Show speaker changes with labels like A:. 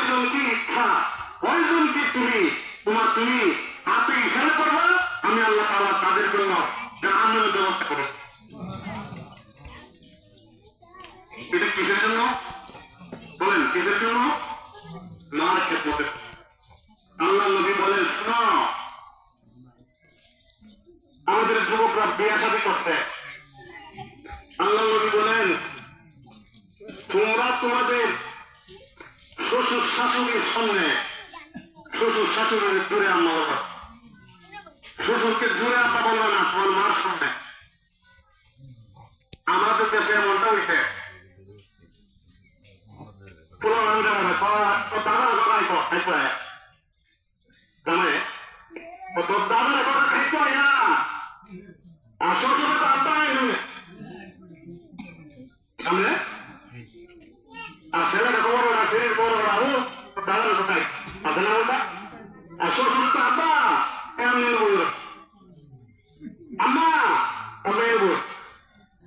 A: কয়জনকে ইচ্ছা, কয়জনকে তুমি তুমি হাতে ইশারা করবা, আমি আল্লাহ তাআলা তাদের জন্য জাহান্নামের ব্যবস্থা করব। এটা কিসের জন্য বলেন? কিসের জন্য? মার ক্ষেত্রে। আল্লাহ নবী বলেন, শোনো, আমাদের যুবকরা বিয়ে শাদী করতে, আল্লাহ নবী বলেন, তোমরা তোমাদের শ্বশুর শাশুড়ির সামনে শ্বশুর শাশুড়ির জুড়ে আম্মা বাবা, শ্বশুরকে জুড়ে আব্বা বলবে না, তোমার মার সামনে। আমাদের দেশে এমনটা হইছে, দাদার বাবাই খাইতে হয়, জানে তোর দাদার এখন খাইতে হয় না, আর শ্বশুর তো আব্বা সামনে, আর ছেলেটা খবর ওরা শরীর বড় ওরা দাদার কোথায় আছে না ওটা, আর শ্বশুর তো আব্বা এমনি বলল